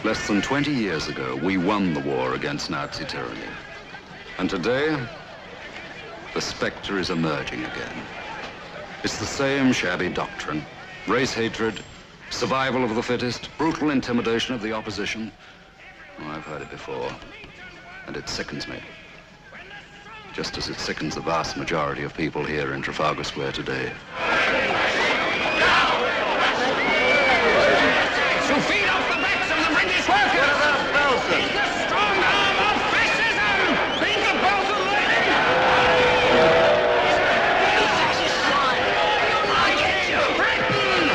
Less than 20 years ago, we won the war against Nazi tyranny. And today, the spectre is emerging again. It's the same shabby doctrine. Race hatred, survival of the fittest, brutal intimidation of the opposition. Oh, I've heard it before, and it sickens me. Just as it sickens the vast majority of people here in Trafalgar Square today. To feed off the backs of the British workers! What about Belson? It's the strong arm of fascism! Think of Belson learning! I get you, Britain!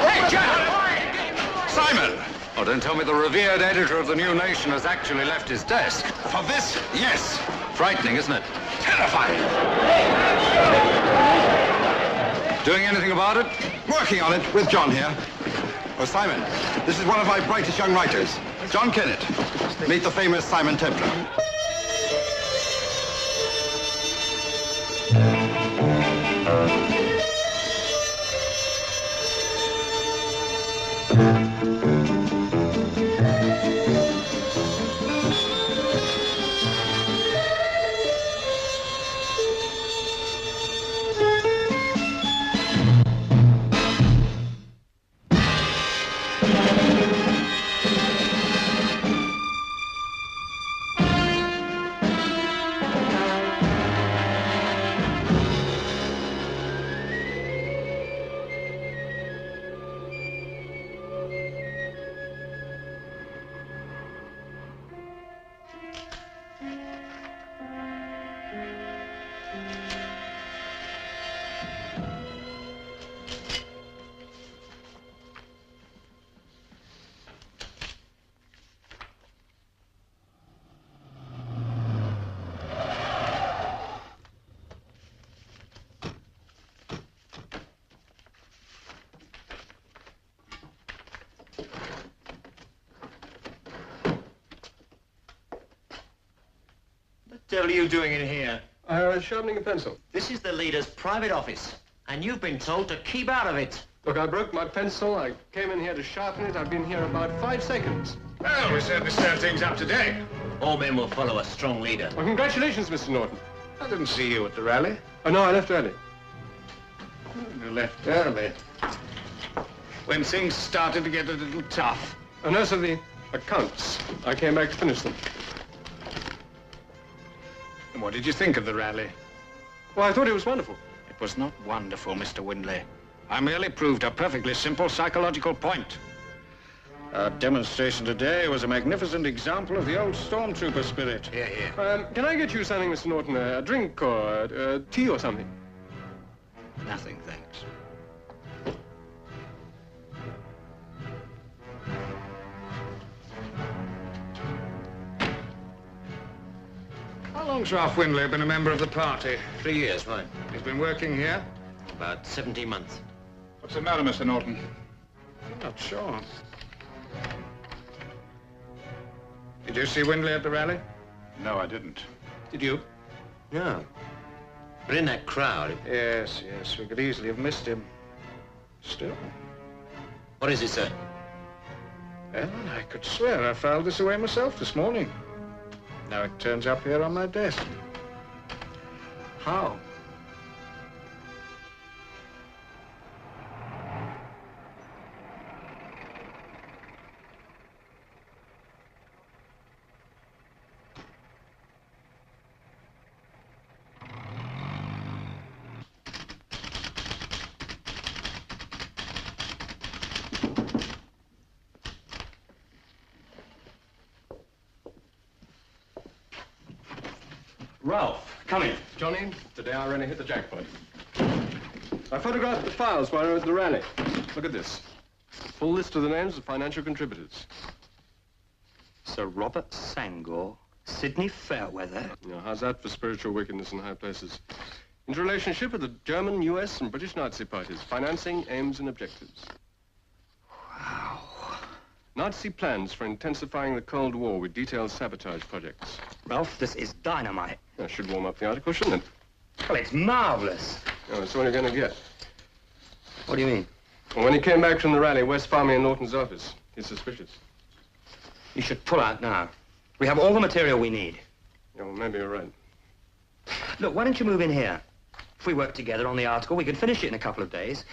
Hey, Jack! Simon! Oh, don't tell me the revered editor of the New Nation has actually left his desk. For this, yes. Frightening, isn't it? Terrifying. Doing anything about it? Working on it with John here. Oh, Simon, this is one of my brightest young writers, John Kennett. Meet the famous Simon Templar. What the devil are you doing in here? I was sharpening a pencil. This is the leader's private office, and you've been told to keep out of it. Look, I broke my pencil. I came in here to sharpen it. I've been here about 5 seconds. Well, we certainly stirred things up today. All men will follow a strong leader. Well, congratulations, Mr. Norton. I didn't see you at the rally. Oh, no, I left early. You left early. When things started to get a little tough. Oh, no, sir, the accounts. I came back to finish them. And what did you think of the rally? Well, I thought it was wonderful. It was not wonderful, Mr. Windley. I merely proved a perfectly simple psychological point. Our demonstration today was a magnificent example of the old stormtrooper spirit. Here, here. Can I get you something, Mr. Norton? A drink or tea or something? Nothing, thanks. How long's Ralph Windley been a member of the party? 3 years, right? He's been working here? About 17 months. What's the matter, Mr. Norton? I'm not sure. Did you see Windley at the rally? No, I didn't. Did you? No. But in that crowd... Yes, yes, we could easily have missed him. Still. What is it, sir? Well, I could swear I filed this away myself this morning. Now it turns up here on my desk. How? Ralph, come in. Johnny, today I really hit the jackpot. I photographed the files while I was at the rally. Look at this. Full list of the names of financial contributors. Sir Robert Sangor, Sidney Fairweather. Now, how's that for spiritual wickedness in high places? Interrelationship with the German, US, and British Nazi parties. Financing, aims, and objectives. Wow. Nazi plans for intensifying the Cold War with detailed sabotage projects. Ralph, this is dynamite. That should warm up the article, shouldn't it? Well, it's marvelous. Oh, that's what you're going to get. What do you mean? Well, when he came back from the rally, West found me in Norton's office. He's suspicious. You should pull out now. We have all the material we need. Yeah, well, maybe you're right. Look, why don't you move in here? If we work together on the article, we could finish it in a couple of days.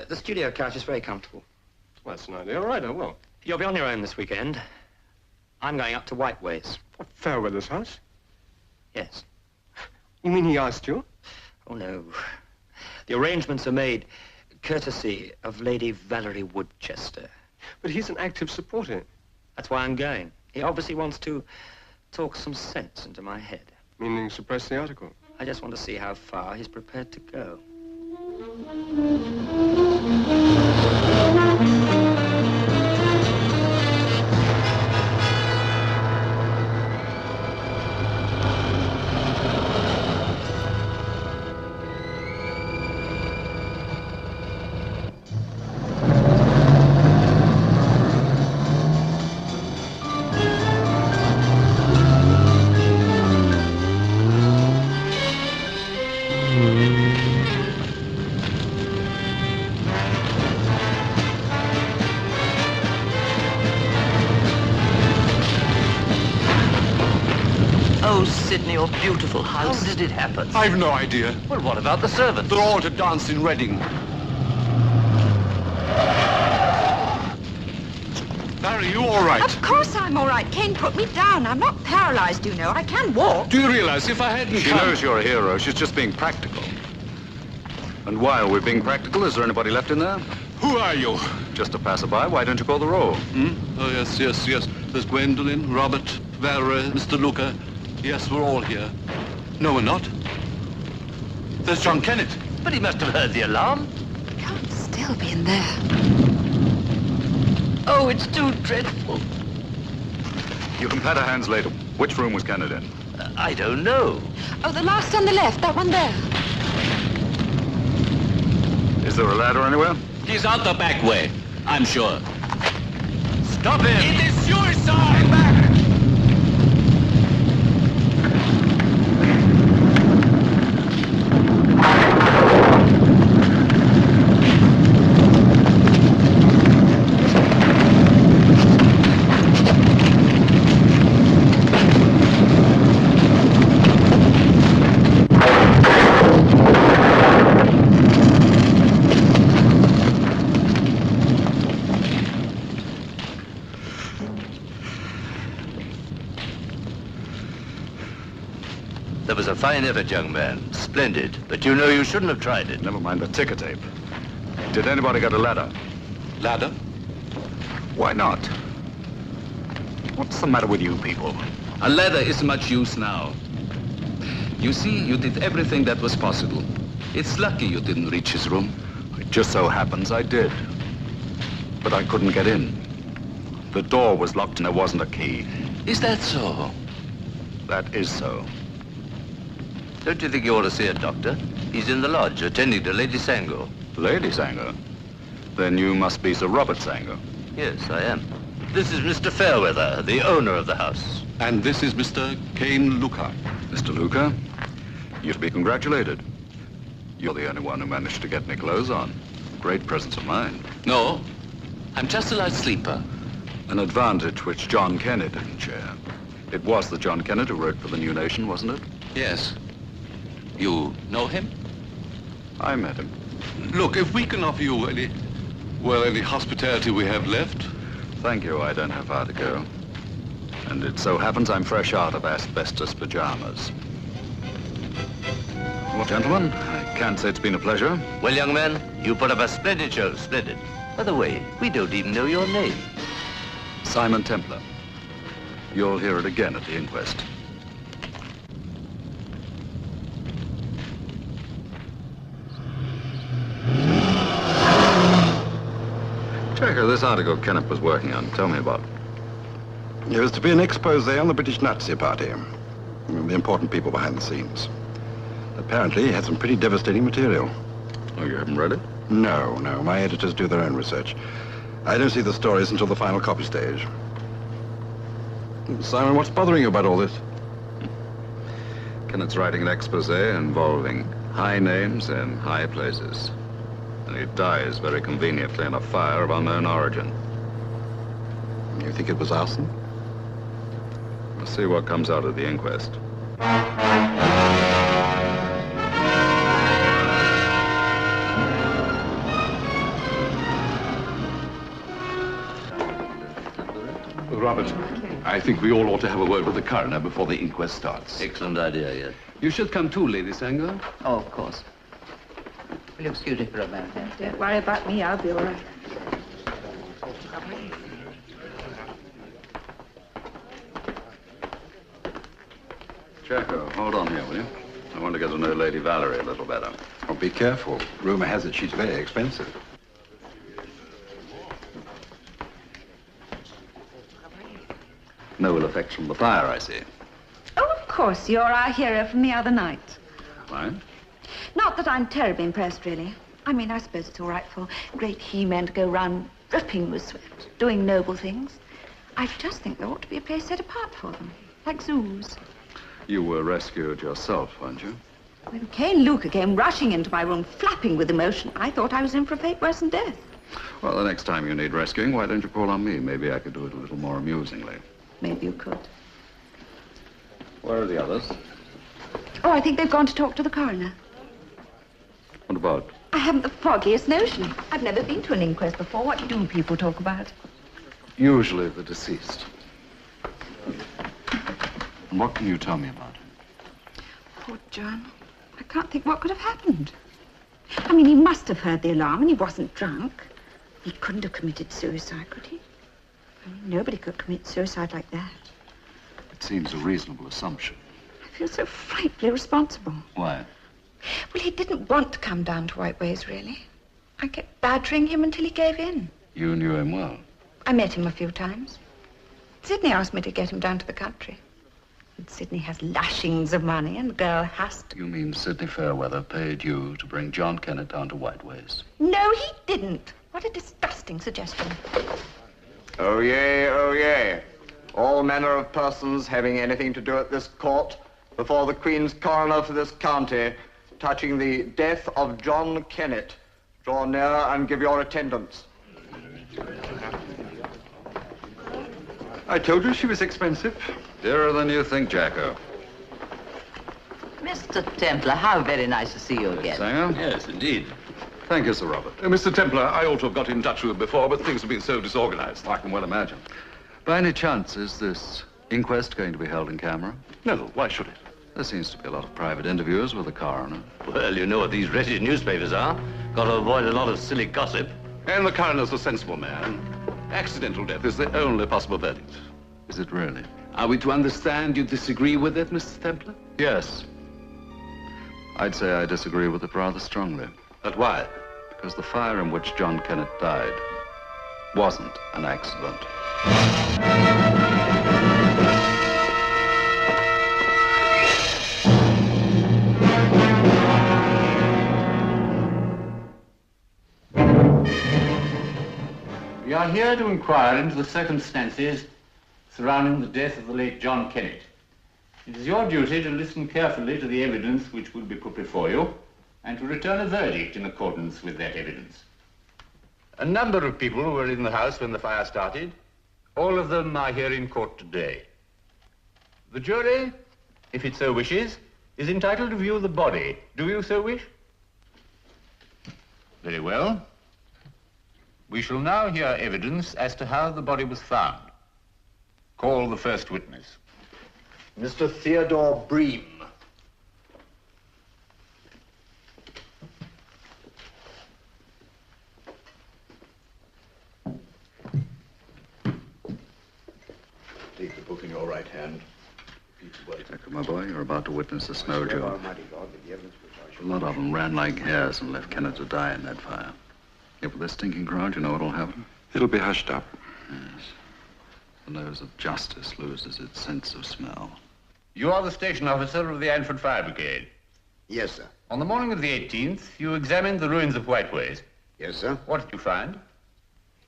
The studio couch is very comfortable. Well, that's an idea. All right, I will. You'll be on your own this weekend. I'm going up to Whiteways. What, Fairweather's house? Yes. You mean he asked you? Oh, no. The arrangements are made courtesy of Lady Valerie Woodchester. But he's an active supporter. That's why I'm going. He obviously wants to talk some sense into my head. Meaning suppress the article? I just want to see how far he's prepared to go. Sydney, your beautiful house. How did it happen? I've no idea. Well, what about the servants? They're all to dance in Reading. Barry, you all right? Of course I'm all right. Kane put me down. I'm not paralyzed, you know. I can walk. Do you realize if I hadn't She knows you're a hero. She's just being practical. And while we're being practical, is there anybody left in there? Who are you? Just a passerby. Why don't you call the roll? Oh, yes. There's Gwendolyn, Robert, Valerie, Mr. Luca. Yes, we're all here. No, we're not. There's John Kennett. But he must have heard the alarm. He can't still be in there. Oh, it's too dreadful. You can pat our hands later. Which room was Kennett in? I don't know. Oh, the last on the left, that one there. Is there a ladder anywhere? He's out the back way, I'm sure. Stop him! It is suicide! Back! That was a fine effort, young man. Splendid. But you know you shouldn't have tried it. Never mind the ticker tape. Did anybody get a ladder? Ladder? Why not? What's the matter with you people? A ladder isn't much use now. You see, you did everything that was possible. It's lucky you didn't reach his room. It just so happens I did. But I couldn't get in. The door was locked and there wasn't a key. Is that so? That is so. Don't you think you ought to see a doctor? He's in the lodge, attending to Lady Sango. Lady Sango? Then you must be Sir Robert Sango. Yes, I am. This is Mr. Fairweather, the owner of the house. And this is Mr. Kane Luca. Mr. Luca, you should be congratulated. You're the only one who managed to get any clothes on. Great presence of mind. No, I'm just a light sleeper. An advantage which John Kennett didn't share. It was the John Kennett who wrote for the New Nation, wasn't it? Yes. You know him? I met him. Look, if we can offer you any hospitality we have left. Thank you, I don't have far to go. And it so happens I'm fresh out of asbestos pajamas. Well, gentlemen, I can't say it's been a pleasure. Well, young man, you put up a splendid show, splendid. By the way, we don't even know your name. Simon Templar. You'll hear it again at the inquest. Checker, this article Kenneth was working on. Tell me about it. It was to be an expose on the British Nazi Party. The important people behind the scenes. Apparently, he had some pretty devastating material. Oh, you haven't read it? No. My editors do their own research. I don't see the stories until the final copy stage. Simon, what's bothering you about all this? Kennett's writing an expose involving high names in high places. And he dies very conveniently in a fire of unknown origin. You think it was arson? We'll see what comes out of the inquest. Robert, I think we all ought to have a word with the coroner before the inquest starts. Excellent idea, yes. You should come too, Lady Sanger. Oh, of course. Will you excuse me for a moment? Don't worry about me, I'll be all right. Jacko, hold on here, will you? I want to get to know Lady Valerie a little better. Oh, be careful. Rumor has it she's very expensive. No ill effects from the fire, I see. Oh, of course, you're our hero from the other night. Fine. Not that I'm terribly impressed, really. I mean, I suppose it's all right for great he-men to go round dripping with sweat, doing noble things. I just think there ought to be a place set apart for them, like zoos. You were rescued yourself, weren't you? When Kane Luca came rushing into my room, flapping with emotion, I thought I was in for a fate worse than death. Well, the next time you need rescuing, why don't you call on me? Maybe I could do it a little more amusingly. Maybe you could. Where are the others? Oh, I think they've gone to talk to the coroner. What about? I haven't the foggiest notion. I've never been to an inquest before. What do people talk about? Usually the deceased. And what can you tell me about him? Poor John. I can't think what could have happened. I mean, he must have heard the alarm and he wasn't drunk. He couldn't have committed suicide, could he? I mean, nobody could commit suicide like that. It seems a reasonable assumption. I feel so frightfully responsible. Why? Well, he didn't want to come down to White Ways, really. I kept badgering him until he gave in. You knew him well. I met him a few times. Sydney asked me to get him down to the country. And Sydney has lashings of money, and the girl has to... You mean Sidney Fairweather paid you to bring John Kennett down to White Ways? No, he didn't. What a disgusting suggestion. Oh, yea, oh, yea. All manner of persons having anything to do at this court before the Queen's coroner for this county touching the death of John Kennett. Draw near and give your attendance. I told you she was expensive. Dearer than you think, Jacko. Mr. Templar, how very nice to see you again. Sanger? Yes, indeed. Thank you, Sir Robert. Mr. Templar, I ought to have got in touch with you before, but things have been so disorganized. I can well imagine. By any chance, is this inquest going to be held in camera? No, why should it? There seems to be a lot of private interviews with the coroner. Well, you know what these wretched newspapers are. Got to avoid a lot of silly gossip. And the coroner's a sensible man. Accidental death is the only possible verdict. Is it really? Are we to understand you disagree with it, Mr. Templar? Yes. I'd say I disagree with it rather strongly. But why? Because the fire in which John Kennett died wasn't an accident. We are here to inquire into the circumstances surrounding the death of the late John Kennett. It is your duty to listen carefully to the evidence which will be put before you and to return a verdict in accordance with that evidence. A number of people were in the house when the fire started. All of them are here in court today. The jury, if it so wishes, is entitled to view the body. Do you so wish? Very well. We shall now hear evidence as to how the body was found. Call the first witness. Mr. Theodore Bream. Take the book in your right hand. Jacob, my boy, you're about to witness a snow job. A lot of them ran like hares and left Kennett to die in that fire. Yet with this stinking crowd, you know what'll happen? It'll be hushed up. Yes. The nose of justice loses its sense of smell. You are the station officer of the Anford Fire Brigade. Yes, sir. On the morning of the 18th, you examined the ruins of White Ways. Yes, sir. What did you find?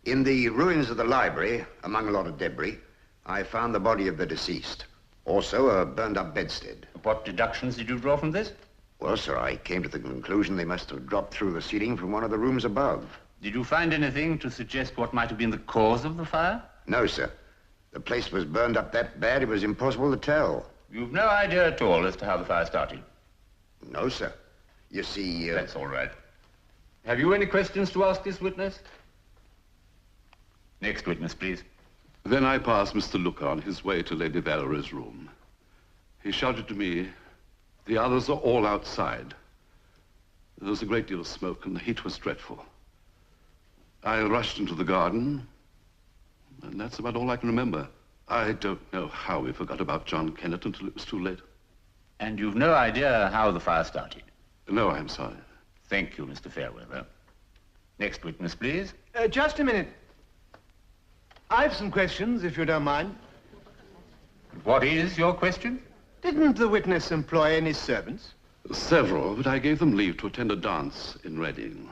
In the ruins of the library, among a lot of debris, I found the body of the deceased. Also a burned-up bedstead. What deductions did you draw from this? Well, sir, I came to the conclusion they must have dropped through the ceiling from one of the rooms above. Did you find anything to suggest what might have been the cause of the fire? No, sir. The place was burned up that bad it was impossible to tell. You've no idea at all as to how the fire started? No, sir. You see... That's all right. Have you any questions to ask this witness? Next witness, please. Then I passed Mr. Luca on his way to Lady Valerie's room. He shouted to me, "The others are all outside." There was a great deal of smoke and the heat was dreadful. I rushed into the garden, and that's about all I can remember. I don't know how we forgot about John Kennett until it was too late. And you've no idea how the fire started? No, I'm sorry. Thank you, Mr. Fairweather. Next witness, please. Just a minute. I've some questions, if you don't mind. What is your question? Didn't the witness employ any servants? Several, but I gave them leave to attend a dance in Reading.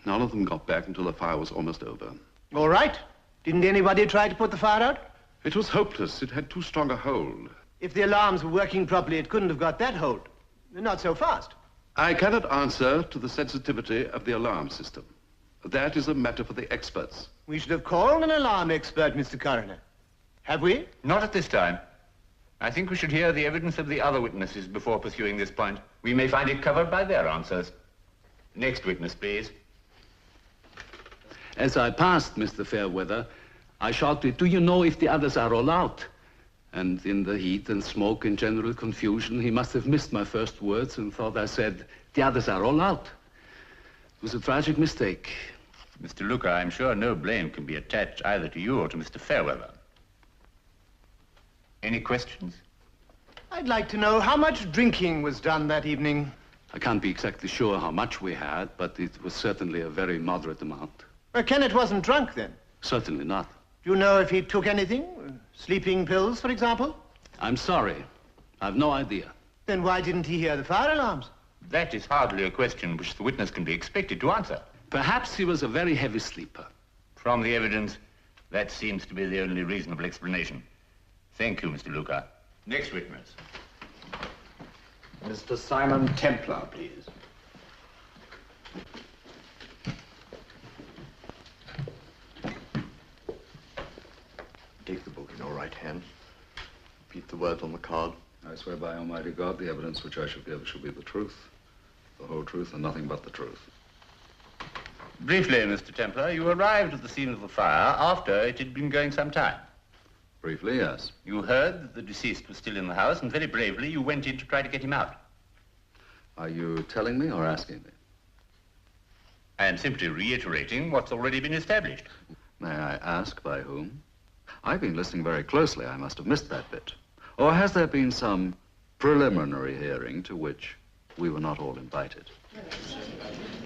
None of them got back until the fire was almost over. All right. Didn't anybody try to put the fire out? It was hopeless. It had too strong a hold. If the alarms were working properly, it couldn't have got that hold. Not so fast. I cannot answer to the sensitivity of the alarm system. That is a matter for the experts. We should have called an alarm expert, Mr. Coroner. Have we? Not at this time. I think we should hear the evidence of the other witnesses before pursuing this point. We may find it covered by their answers. Next witness, please. As I passed Mr. Fairweather, I shouted, "Do you know if the others are all out?" And in the heat and smoke and general confusion, he must have missed my first words and thought I said, "The others are all out." It was a tragic mistake. Mr. Luca, I'm sure no blame can be attached either to you or to Mr. Fairweather. Any questions? I'd like to know how much drinking was done that evening. I can't be exactly sure how much we had, but it was certainly a very moderate amount. Kennett wasn't drunk then? Certainly not. Do you know if he took anything? Sleeping pills, for example? I'm sorry. I've no idea. Then why didn't he hear the fire alarms? That is hardly a question which the witness can be expected to answer. Perhaps he was a very heavy sleeper. From the evidence, that seems to be the only reasonable explanation. Thank you, Mr. Luca. Next witness. Mr. Simon Templar, please. Take the book in your right hand. Repeat the words on the card. I swear by Almighty God, the evidence which I shall give shall be the truth, the whole truth, and nothing but the truth. Briefly, Mr. Templar, you arrived at the scene of the fire after it had been going some time. Briefly, yes. You heard that the deceased was still in the house, and very bravely you went in to try to get him out. Are you telling me or asking me? I am simply reiterating what's already been established. May I ask by whom? I've been listening very closely. I must have missed that bit. Or has there been some preliminary hearing to which we were not all invited?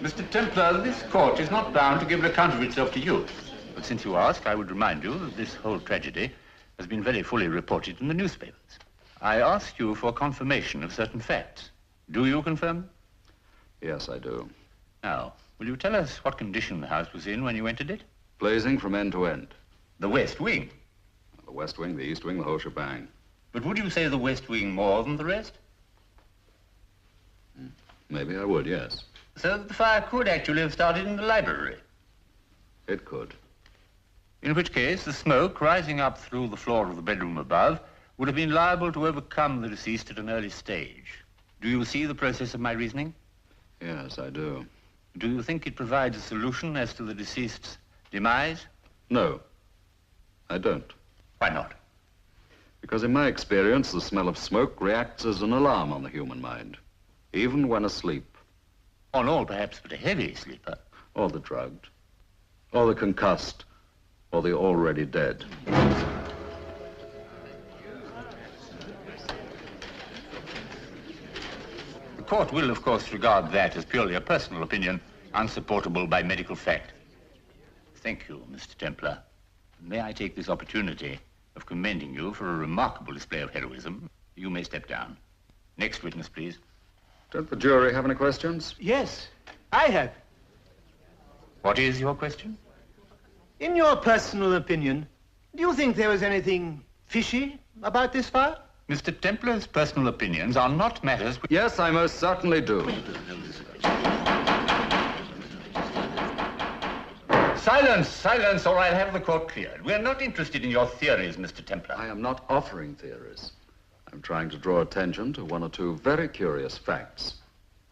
Mr. Templar, this court is not bound to give an account of itself to you. But since you ask, I would remind you that this whole tragedy has been very fully reported in the newspapers. I ask you for confirmation of certain facts. Do you confirm? Yes, I do. Now, will you tell us what condition the house was in when you entered it? Blazing from end to end. The west wing? The west wing, the east wing, the whole shebang. But would you say the west wing more than the rest? Maybe I would, yes. So that the fire could actually have started in the library? It could. In which case, the smoke rising up through the floor of the bedroom above would have been liable to overcome the deceased at an early stage. Do you see the process of my reasoning? Yes, I do. Do you think it provides a solution as to the deceased's demise? No, I don't. Why not? Because in my experience, the smell of smoke reacts as an alarm on the human mind, even when asleep. On all, perhaps, but a heavy sleeper. Or the drugged, or the concussed, or the already dead. The court will, of course, regard that as purely a personal opinion, unsupportable by medical fact. Thank you, Mr. Templar. May I take this opportunity of commending you for a remarkable display of heroism? You may step down. Next witness, please. Don't the jury have any questions? Yes, I have. What is your question? In your personal opinion, do you think there was anything fishy about this fire? Mr. Templar's personal opinions are not matters... Yes, I most certainly do. Silence, silence, or I'll have the court cleared. We're not interested in your theories, Mr. Templar. I am not offering theories. I'm trying to draw attention to one or two very curious facts,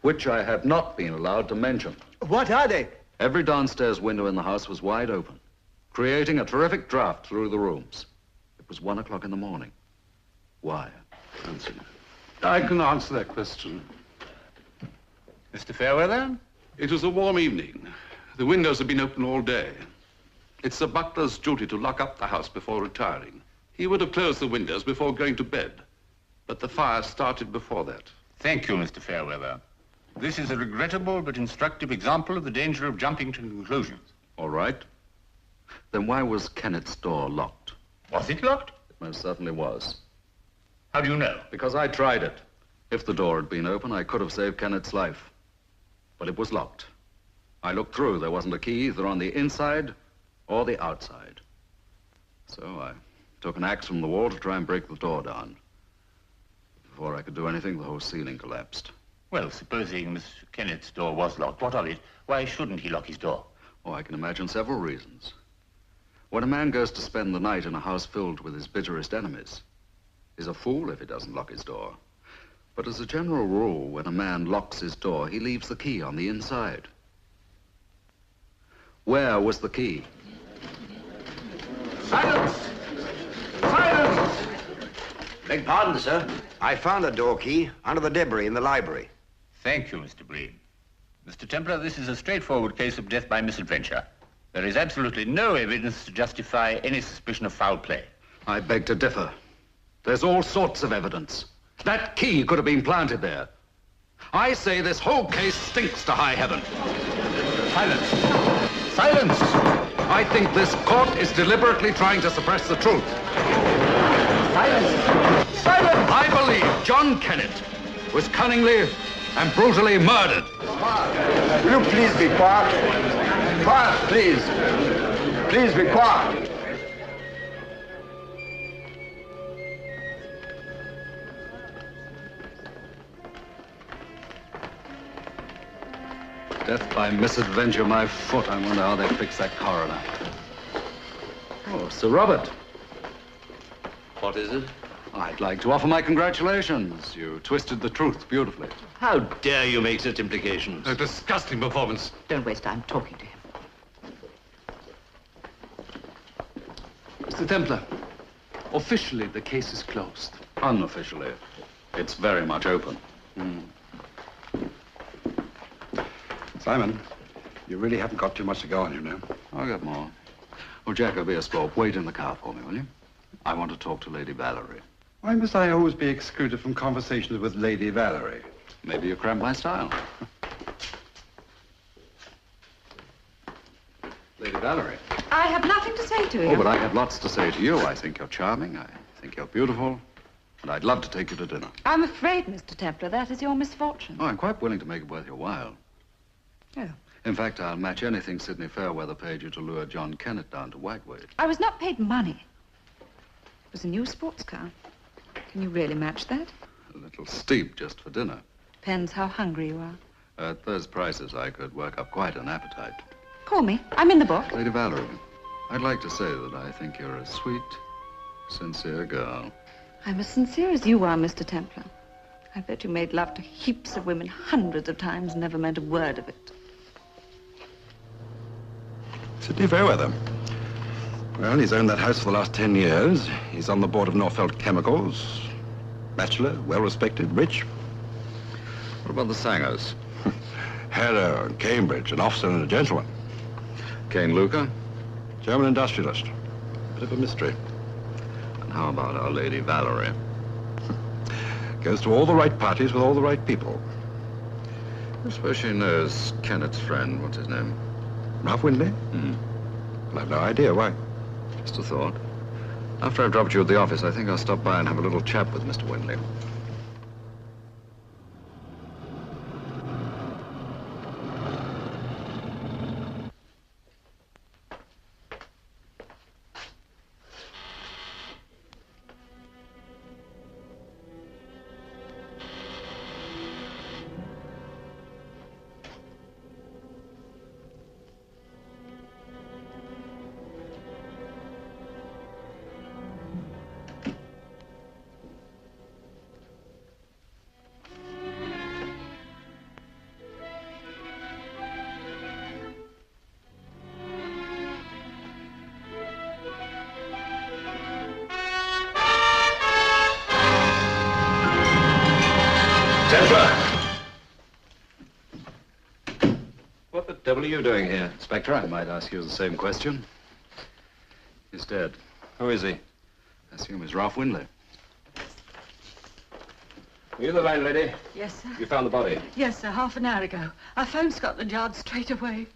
which I have not been allowed to mention. What are they? Every downstairs window in the house was wide open, creating a terrific draft through the rooms. It was 1 o'clock in the morning. Why? Answer. I can answer that question. Mr. Fairweather? It was a warm evening. The windows had been open all day. It's the butler's duty to lock up the house before retiring. He would have closed the windows before going to bed, but the fire started before that. Thank you, Mr. Fairweather. This is a regrettable but instructive example of the danger of jumping to conclusions. All right. Then why was Kenneth's door locked? Was it locked? It most certainly was. How do you know? Because I tried it. If the door had been open, I could have saved Kenneth's life. But it was locked. I looked through. There wasn't a key either on the inside or the outside. So I took an axe from the wall to try and break the door down. Before I could do anything, the whole ceiling collapsed. Well, supposing Mr. Kenneth's door was locked, what of it? Why shouldn't he lock his door? Oh, I can imagine several reasons. When a man goes to spend the night in a house filled with his bitterest enemies, he's a fool if he doesn't lock his door. But as a general rule, when a man locks his door, he leaves the key on the inside. Where was the key? Silence! Silence! Beg pardon, sir. I found the door key under the debris in the library. Thank you, Mr. Breen. Mr. Templar, this is a straightforward case of death by misadventure. There is absolutely no evidence to justify any suspicion of foul play. I beg to differ. There's all sorts of evidence. That key could have been planted there. I say this whole case stinks to high heaven. Silence! Silence! I think this court is deliberately trying to suppress the truth. Silence! Silence! I believe John Kennett was cunningly and brutally murdered. Will you please be quiet? Quiet, please. Please be quiet. Death by misadventure, my foot. I wonder how they fix that coroner. Oh, Sir Robert. What is it? I'd like to offer my congratulations. You twisted the truth beautifully. How dare you make such implications? A disgusting performance. Don't waste time talking to him. Mr. Templar, officially the case is closed. Unofficially, it's very much open. Simon, you really haven't got too much to go on, you know. I'll get more. Oh, Jack, be a sport. Wait in the car for me, will you? I want to talk to Lady Valerie. Why must I always be excluded from conversations with Lady Valerie? Maybe you cramp my style. Lady Valerie. I have nothing to say to you. Oh, but I have lots to say to you. I think you're charming. I think you're beautiful. And I'd love to take you to dinner. I'm afraid, Mr. Templar, that is your misfortune. Oh, I'm quite willing to make it worth your while. Oh. In fact, I'll match anything Sidney Fairweather paid you to lure John Kennett down to Whitewade. I was not paid money. It was a new sports car. Can you really match that? A little steep just for dinner. Depends how hungry you are. At those prices, I could work up quite an appetite. Call me. I'm in the book. Lady Valerie, I'd like to say that I think you're a sweet, sincere girl. I'm as sincere as you are, Mr. Templar. I bet you made love to heaps of women hundreds of times and never meant a word of it. Sidney Fairweather. Well, he's owned that house for the last 10 years. He's on the board of Norfolk Chemicals. Bachelor, well-respected, rich. What about the Sangers? Harrow, Cambridge, an officer and a gentleman. Kane Luca? German industrialist. Bit of a mystery. And how about our Lady Valerie? Goes to all the right parties with all the right people. I suppose she knows Kennett's friend. What's his name? Ralph Windley? Mm-hmm. Well, I've no idea. Why? Just a thought. After I've dropped you at the office, I think I'll stop by and have a little chat with Mr. Windley. What the devil are you doing here? Inspector, I might ask you the same question. He's dead. Who is he? I assume he's Ralph Windley. Are you the landlady? Yes, sir. You found the body? Yes, sir, half an hour ago. I phoned Scotland Yard straight away.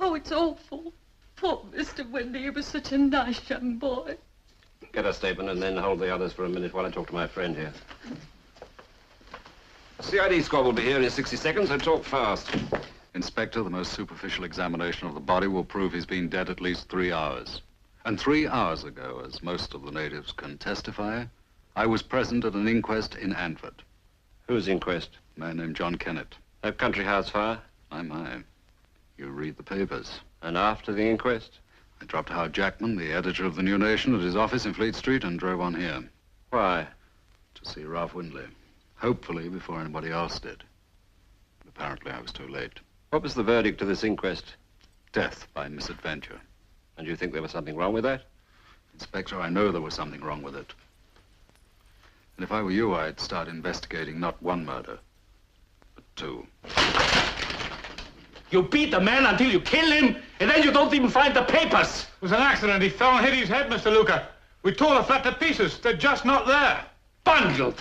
Oh, it's awful. Poor Mr. Windley, he was such a nice young boy. Get a statement and then hold the others for a minute while I talk to my friend here. CID squad will be here in 60 seconds, so talk fast. Inspector, the most superficial examination of the body will prove he's been dead at least 3 hours. And 3 hours ago, as most of the natives can testify, I was present at an inquest in Antwerp. Whose inquest? A man named John Kennett. That country house fire? My. You read the papers. And after the inquest? I dropped Howard Jackman, the editor of the New Nation, at his office in Fleet Street and drove on here. Why? To see Ralph Windley. Hopefully before anybody else did. But apparently I was too late. What was the verdict of this inquest? Death by misadventure. And you think there was something wrong with that? Inspector, I know there was something wrong with it. And if I were you, I'd start investigating not one murder, but 2. You beat the man until you kill him, and then you don't even find the papers. It was an accident. He fell and hit his head, Mr. Luca. We tore the flat to pieces. They're just not there. Bungled.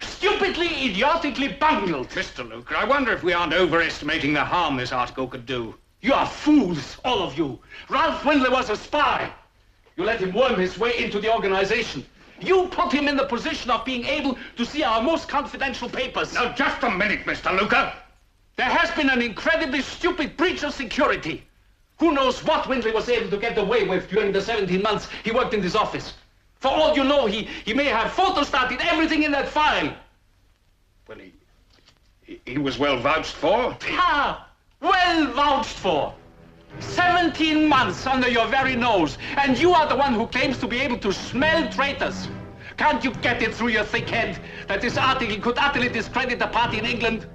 Stupidly, idiotically bungled. Mr. Luca, I wonder if we aren't overestimating the harm this article could do. You are fools, all of you. Ralph Windley was a spy. You let him worm his way into the organization. You put him in the position of being able to see our most confidential papers. Now, just a minute, Mr. Luca. There has been an incredibly stupid breach of security. Who knows what Windley was able to get away with during the 17 months he worked in this office. For all you know, he may have photostated everything in that file. Well, he was well vouched for. Ah, well vouched for. 17 months under your very nose, and you are the one who claims to be able to smell traitors. Can't you get it through your thick head that this article could utterly discredit the party in England?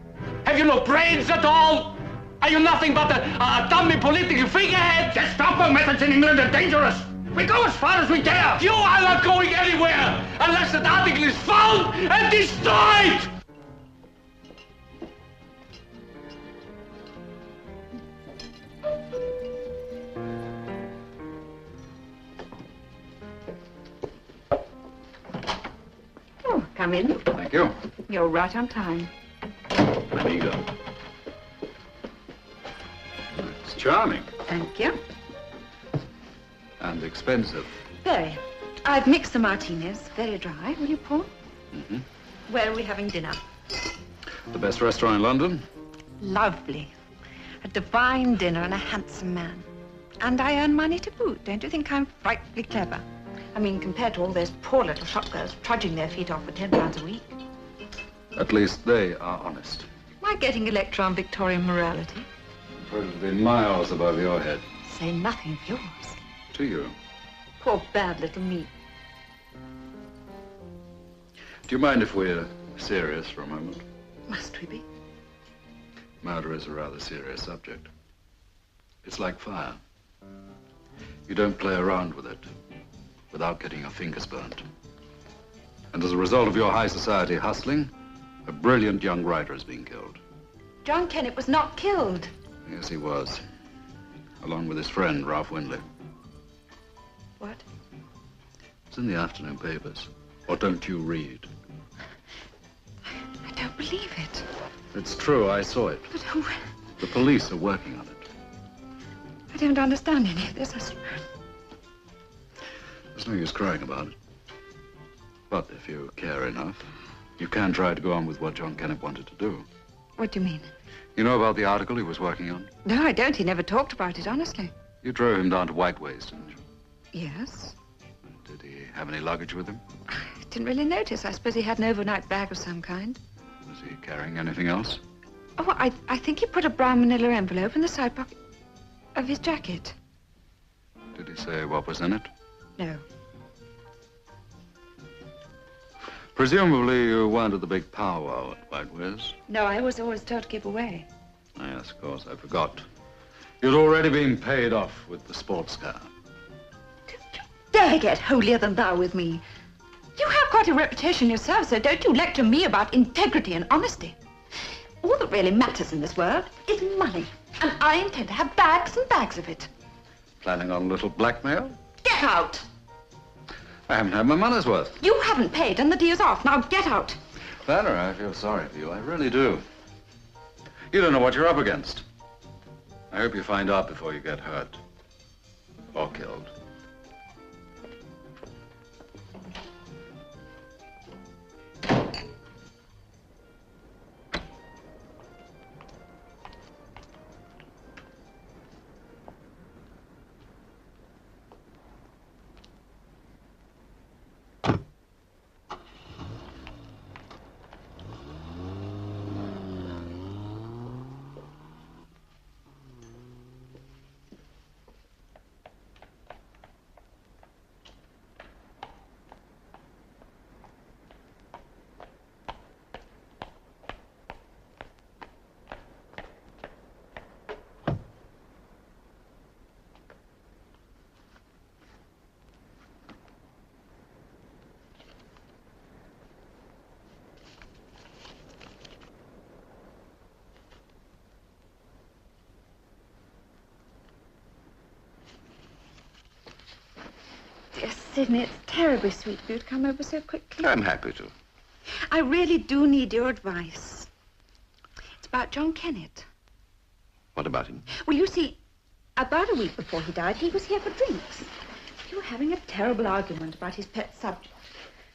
Have you no brains at all? Are you nothing but a dummy political figurehead? Just stop. Our methods in England are dangerous. We go as far as we dare. You are not going anywhere unless that article is found and destroyed! Oh, come in. Thank you. You're right on time. I'm eager. It's charming. Thank you. And expensive. Very. I've mixed the martinis. Very dry. Will you pour? Mm-hmm. Where are we having dinner? The best restaurant in London? Lovely. A divine dinner and a handsome man. And I earn money to boot. Don't you think I'm frightfully clever? I mean, compared to all those poor little shop girls trudging their feet off for £10 a week. At least they are honest. Am I getting a lecture on Victorian morality? Probably miles above your head. Say nothing of yours. To you. Poor bad little me. Do you mind if we're serious for a moment? Must we be? Murder is a rather serious subject. It's like fire. You don't play around with it without getting your fingers burnt. And as a result of your high society hustling, a brilliant young writer has been killed. John Kennett was not killed. Yes, he was. Along with his friend, Ralph Windley. What? It's in the afternoon papers. Or don't you read? I don't believe it. It's true, I saw it. But who? The police are working on it. I don't understand any of this. There's no use crying about it. But if you care enough, you can try to go on with what John Kennett wanted to do. What do you mean? You know about the article he was working on? No, I don't. He never talked about it, honestly. You drove him down to Whiteways, didn't you? Yes. Did he have any luggage with him? I didn't really notice. I suppose he had an overnight bag of some kind. Was he carrying anything else? Oh, I think he put a brown manila envelope in the side pocket of his jacket. Did he say what was in it? No. Presumably you weren't at the big powwow at Whiteways. No, I was always told to give away. Yes, of course, I forgot. You'd already been paid off with the sports car. Dare get holier than thou with me. You have quite a reputation yourself, so don't you lecture me about integrity and honesty. All that really matters in this world is money. And I intend to have bags and bags of it. Planning on a little blackmail? Get out! I haven't had my money's worth. You haven't paid and the deal's off. Now get out. Vanna, I feel sorry for you. I really do. You don't know what you're up against. I hope you find out before you get hurt. Or killed. Dear Sidney, it's terribly sweet of you to come over so quickly. I'm happy to. I really do need your advice. It's about John Kennett. What about him? Well, you see, about a week before he died, he was here for drinks. You were having a terrible argument about his pet subject,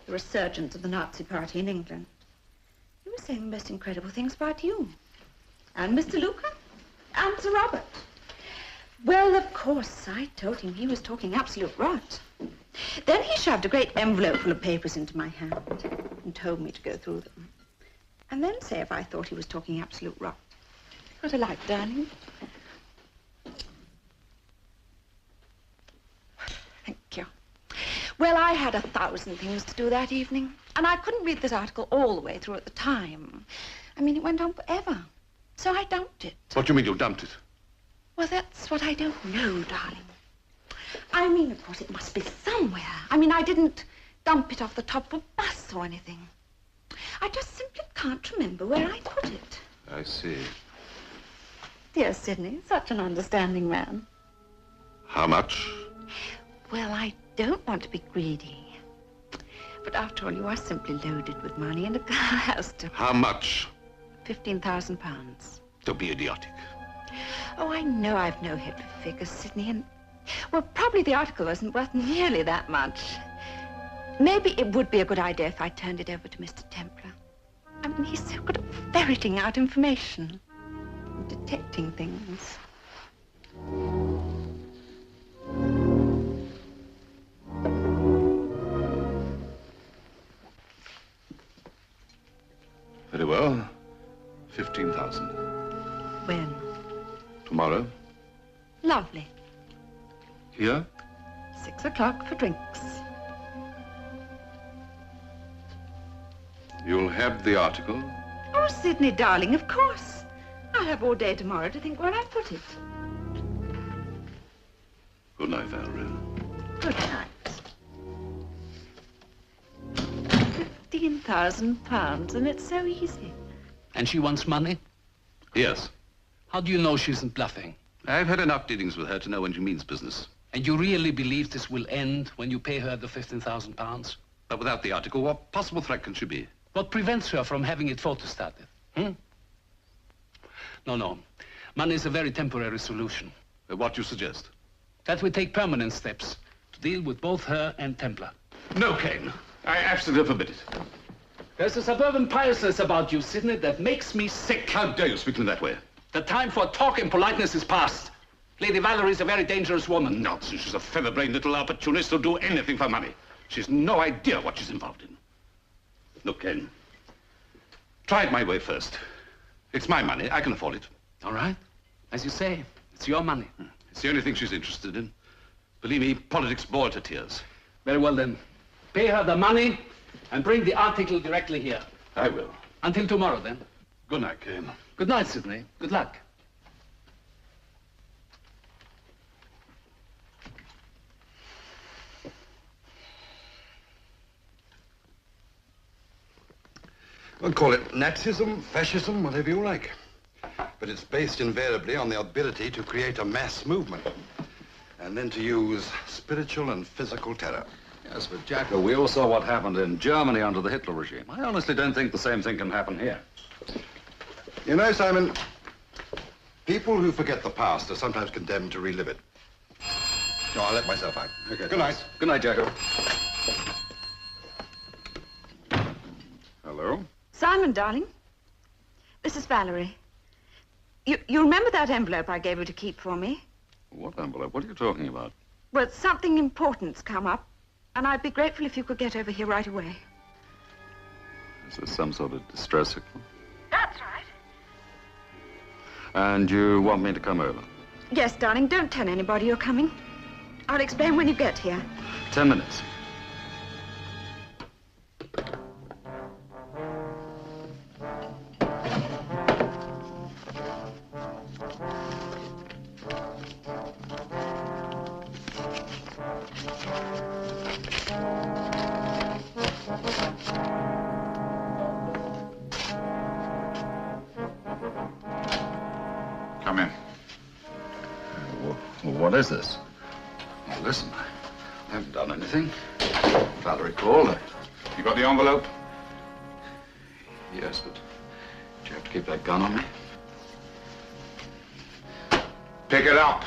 the resurgence of the Nazi Party in England. He was saying the most incredible things about you. And Mr. Luca. And Sir Robert. Well, of course, I told him he was talking absolute rot. Then he shoved a great envelope full of papers into my hand and told me to go through them. And then say if I thought he was talking absolute rot. What a light, darling. Thank you. Well, I had 1,000 things to do that evening, and I couldn't read this article all the way through at the time. I mean, it went on forever. So I dumped it. What do you mean you dumped it? Well, that's what I don't know, darling. I mean, of course, it must be somewhere. I mean, I didn't dump it off the top of a bus or anything. I just simply can't remember where I put it. I see. Dear Sidney, such an understanding man. How much? Well, I don't want to be greedy. But after all, you are simply loaded with money, and a girl has to... How much? £15,000. Don't be idiotic. Oh, I know I've no head for figures, Sidney, and... Well, probably the article isn't worth nearly that much. Maybe it would be a good idea if I turned it over to Mr. Templar. I mean, he's so good at ferreting out information, and detecting things. Very well. 15,000. When? Tomorrow. Lovely. Here? 6 o'clock for drinks. You'll have the article? Oh, Sidney, darling, of course. I'll have all day tomorrow to think where I put it. Good night, Valerie. Good night. £15,000, and it's so easy. And she wants money? Yes. How do you know she isn't bluffing? I've had enough dealings with her to know when she means business. And you really believe this will end when you pay her the £15,000? But without the article, what possible threat can she be? What prevents her from having it photostated? No. Money is a very temporary solution. What do you suggest? That we take permanent steps to deal with both her and Templar. No, Kane. I absolutely forbid it. There's a suburban piousness about you, Sidney, that makes me sick. How dare you speak to me that way? The time for talk and politeness is past. Lady Valerie's a very dangerous woman. Nonsense. She's a feather-brained little opportunist who'll do anything for money. She's no idea what she's involved in. Look, Ken, try it my way first. It's my money. I can afford it. All right. As you say, it's your money. It's the only thing she's interested in. Believe me, politics bored her tears. Very well, then. Pay her the money and bring the article directly here. I will. Until tomorrow, then. Good night, Kane. Good night, Sidney. Good luck. We'll call it Nazism, fascism, whatever you like. but it's based invariably on the ability to create a mass movement and then to use spiritual and physical terror. Yes, but Jacko, we all saw what happened in Germany under the Hitler regime. I honestly don't think the same thing can happen here. You know, Simon, people who forget the past are sometimes condemned to relive it. No, I'll let myself out. Okay. Good night. Good night, Jacko. Hello? Simon, darling. This is Valerie. You remember that envelope I gave you to keep for me? What envelope? What are you talking about? Well, something important's come up, and I'd be grateful if you could get over here right away. Is this some sort of distress signal? That's right. And you want me to come over? Yes, darling, don't tell anybody you're coming. I'll explain when you get here. 10 minutes. Come in. What is this? Well, listen, I haven't done anything. Valerie called. You got the envelope? Yes, but do you have to keep that gun on me? Pick it up.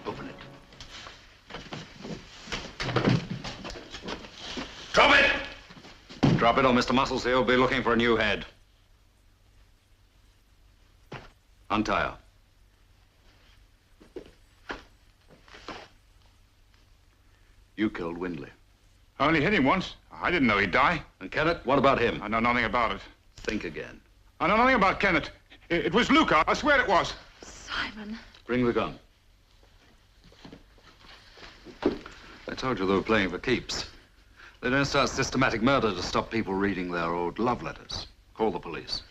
Open it. Drop it! Drop it or Mr. Muscles here will be looking for a new head. Untie her. You killed Windley. I only hit him once. I didn't know he'd die. And Kenneth, what about him? I know nothing about it. Think again. I know nothing about Kenneth. It was Luca. I swear it was. Simon. Bring the gun. I told you they were playing for keeps. They don't start systematic murder to stop people reading their old love letters. Call the police.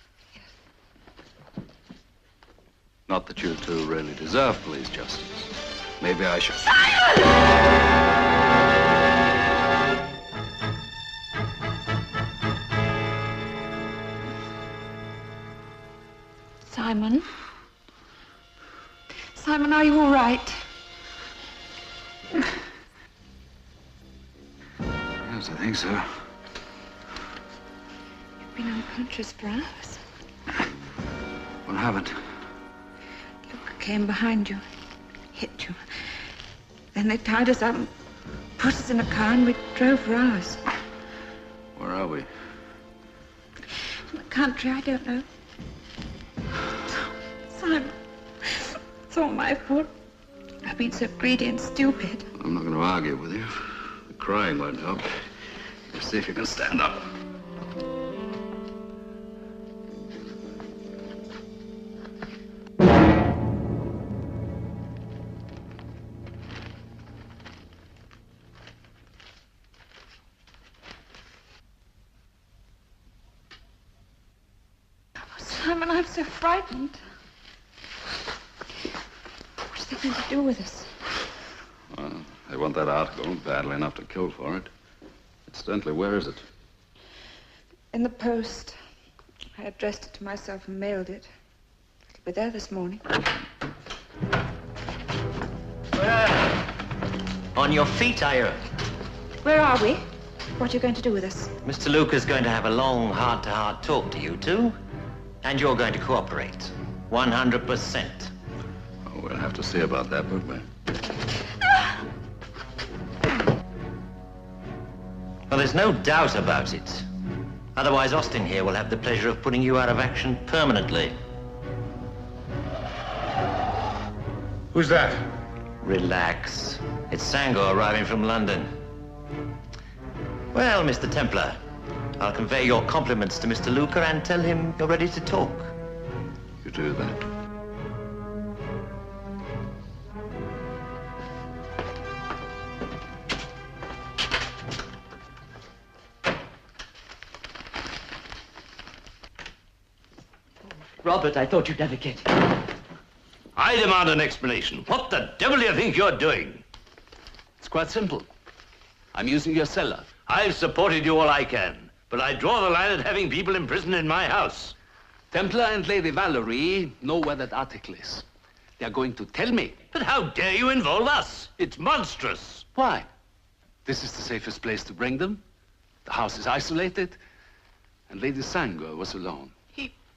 Not that you two really deserve police justice. Maybe I should... Simon? Simon, are you all right? Yes, I think so. You've been unconscious for hours. What happened? Luca came behind you, hit you. Then they tied us up and put us in a car and we drove for hours. Where are we? In the country, I don't know. Simon, it's all my fault. I've been so greedy and stupid. I'm not going to argue with you. The crying won't help. Just see if you can stand up. Simon, I'm so frightened. What's they going to do with us? Well, they want that article badly enough to kill for it. Incidentally, where is it? In the post. I addressed it to myself and mailed it. It'll be there this morning. On your feet, Ira. Where are we? What are you going to do with us? Mr. Luca's going to have a long heart-to-heart talk to you two, and you're going to cooperate. 100%. Oh, we'll have to see about that, won't we? Well, there's no doubt about it. Otherwise, Austin here will have the pleasure of putting you out of action permanently. Who's that? Relax. It's Sango arriving from London. Well, Mr. Templar, I'll convey your compliments to Mr. Luca and tell him you're ready to talk. You do that. Robert, I thought you'd never get it. I demand an explanation. What the devil do you think you're doing? It's quite simple. I'm using your cellar. I've supported you all I can. but I draw the line at having people imprisoned in my house. Templar and Lady Valerie know where that article is. They're going to tell me. But how dare you involve us? It's monstrous. Why? This is the safest place to bring them. The house is isolated, and Lady Sangor was alone.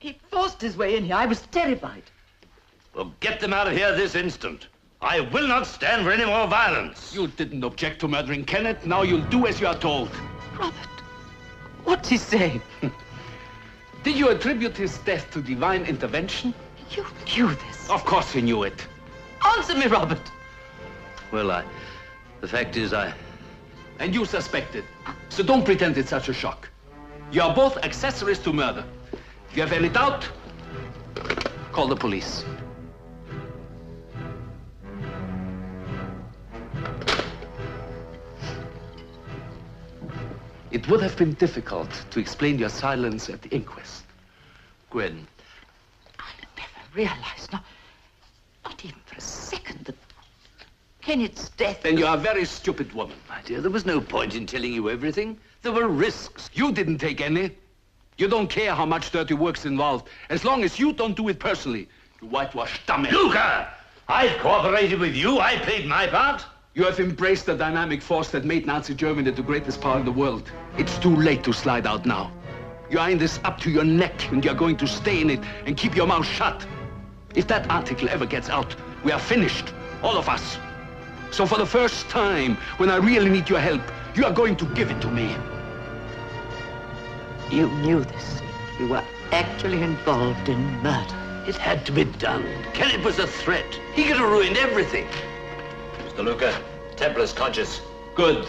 He forced his way in here. I was terrified. Well, get them out of here this instant. I will not stand for any more violence. You didn't object to murdering Kenneth. Now you'll do as you are told. Robert, what's he saying? Did you attribute his death to divine intervention? You knew this. Of course he knew it. Answer me, Robert. Well, the fact is, And you suspected. So don't pretend it's such a shock. You are both accessories to murder. If you have any doubt, call the police. It would have been difficult to explain your silence at the inquest. Gwen. I never realized, not even for a second, that Kenneth's death... Then you are a very stupid woman. My dear, there was no point in telling you everything. There were risks. You didn't take any. You don't care how much dirty work's involved, as long as you don't do it personally. You whitewashed dummy. Luca! I've cooperated with you. I played my part. You have embraced the dynamic force that made Nazi Germany the greatest power in the world. It's too late to slide out now. You are in this up to your neck, and you're going to stay in it and keep your mouth shut. If that article ever gets out, we are finished, all of us. So for the first time, when I really need your help, you are going to give it to me. You knew this. You were actually involved in murder. It had to be done. Kenneth was a threat. He could have ruined everything. Mr. Luca, Templar's conscious. Good.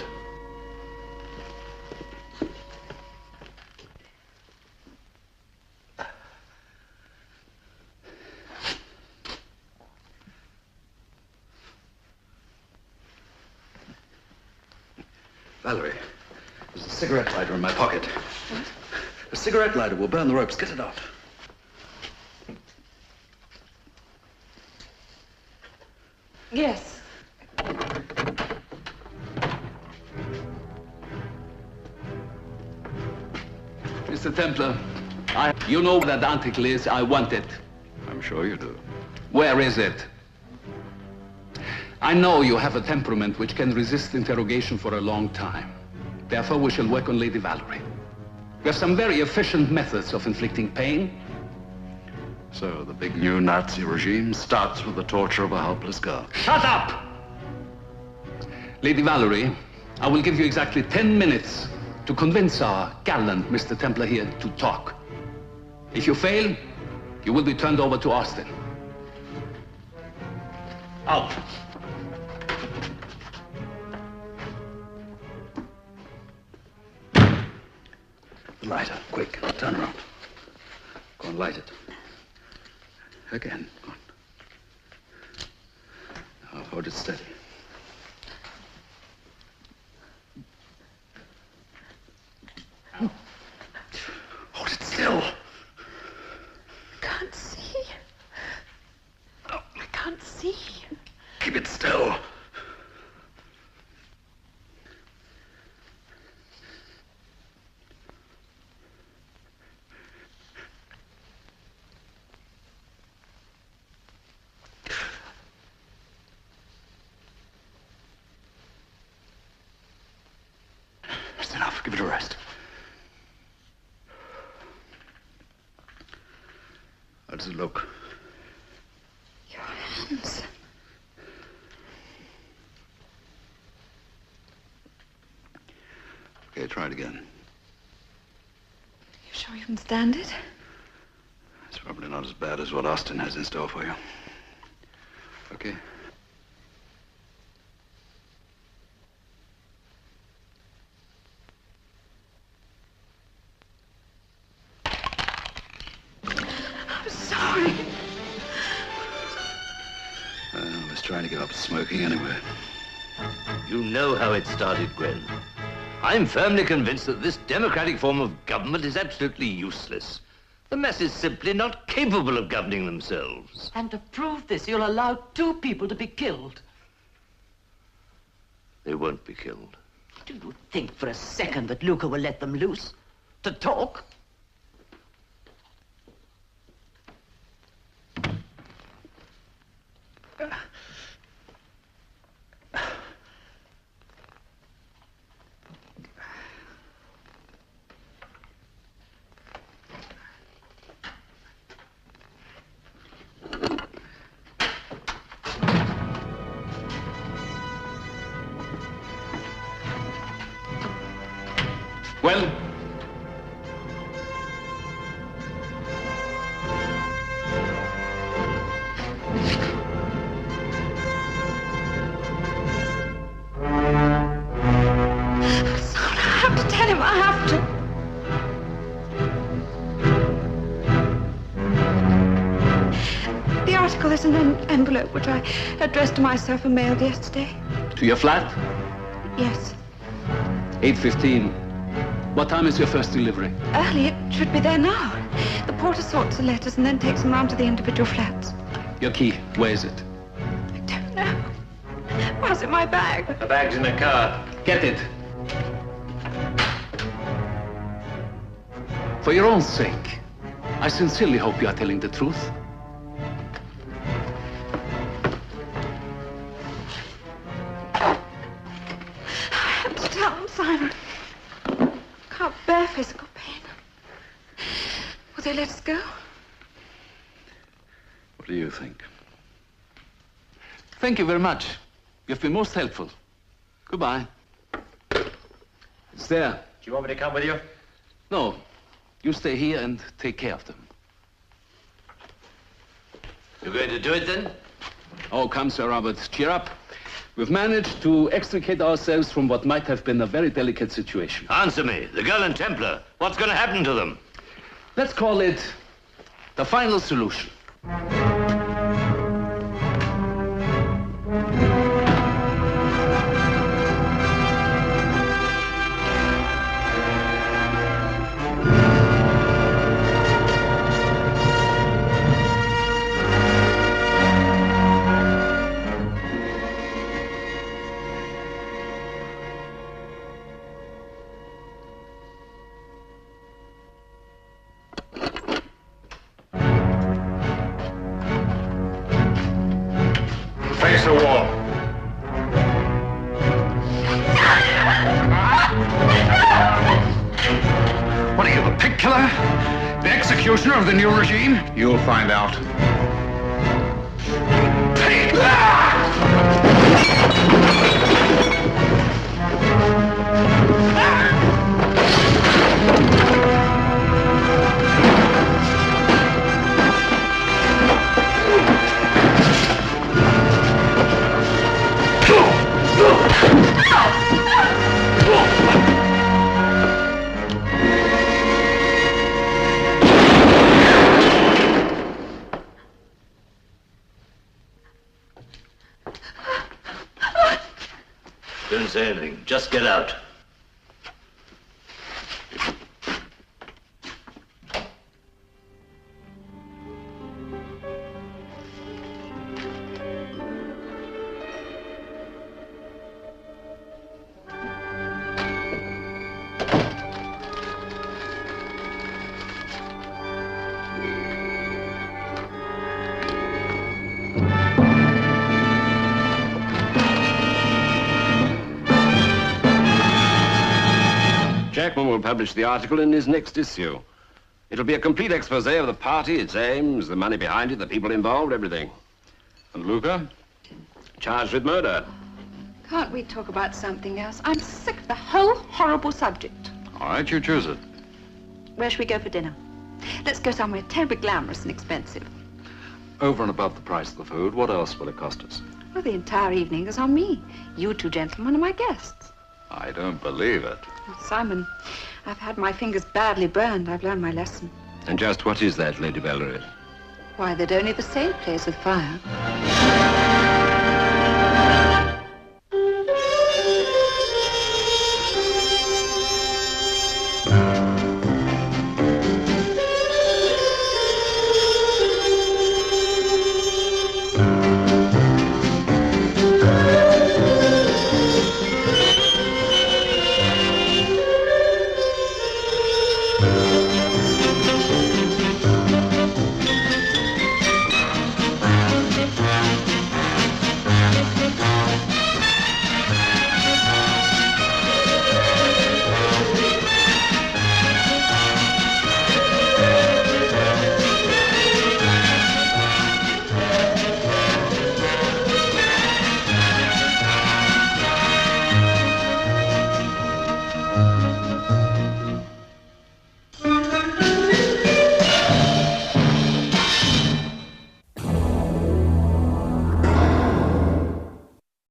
Valerie, there's a cigarette lighter in my pocket. What? A cigarette lighter will burn the ropes. Get it out. Yes. Mr. Templar, you know where that article is. I want it. I'm sure you do. Where is it? I know you have a temperament which can resist interrogation for a long time. Therefore, we shall work on Lady Valerie. We have some very efficient methods of inflicting pain. So the big new Nazi regime starts with the torture of a helpless girl. Shut up! Lady Valerie, I will give you exactly 10 minutes to convince our gallant Mr. Templar here to talk. If you fail, you will be turned over to Austin. Out. The lighter, quick, turn around. Go and light it. Again, go on. Now hold it steady. Hold it still. Can't see. I can't see. Keep it still. That's enough. Give it a rest. How does it look? Your hands. Okay, try it again. You sure you can stand it? It's probably not as bad as what Austin has in store for you. Okay. I'm sorry. I was trying to give up smoking anyway. You know how it started, Gwen. I'm firmly convinced that this democratic form of government is absolutely useless. The mass is simply not capable of governing themselves. And to prove this, you'll allow 2 people to be killed. They won't be killed. Do you think for a second that Luca will let them loose? To talk? Well? I have to tell him, I have to. The article is in an envelope which I addressed to myself and mailed yesterday. To your flat? Yes. 8:15. What time is your first delivery? Early, it should be there now. The porter sorts the letters and then takes them round to the individual flats. Your key, where is it? No. Where's in my bag? The bag's in the car. Get it. For your own sake, I sincerely hope you are telling the truth. I have to tell him, Simon. Can't bear physical pain. Will they let us go? What do you think? Thank you very much. You've been most helpful. Goodbye. It's there. Do you want me to come with you? No. You stay here and take care of them. You're going to do it then? Oh, come, Sir Robert. Cheer up. We've managed to extricate ourselves from what might have been a very delicate situation. Answer me. The girl and Templar. What's going to happen to them? Let's call it the final solution. Face the wall. What are you, the pig killer? The executioner of the new regime? You'll find out. Pig! Don't say anything. Just get out. Jackman will publish the article in his next issue. It'll be a complete expose of the party, its aims, the money behind it, the people involved, everything. And Luca? Charged with murder. Can't we talk about something else? I'm sick of the whole horrible subject. All right, you choose it. Where should we go for dinner? Let's go somewhere terribly glamorous and expensive. Over and above the price of the food, what else will it cost us? Well, the entire evening is on me. You two gentlemen are my guests. I don't believe it. Simon, I've had my fingers badly burned. I've learned my lesson. And just what is that, Lady Valerie? Why, that only the saint plays with fire.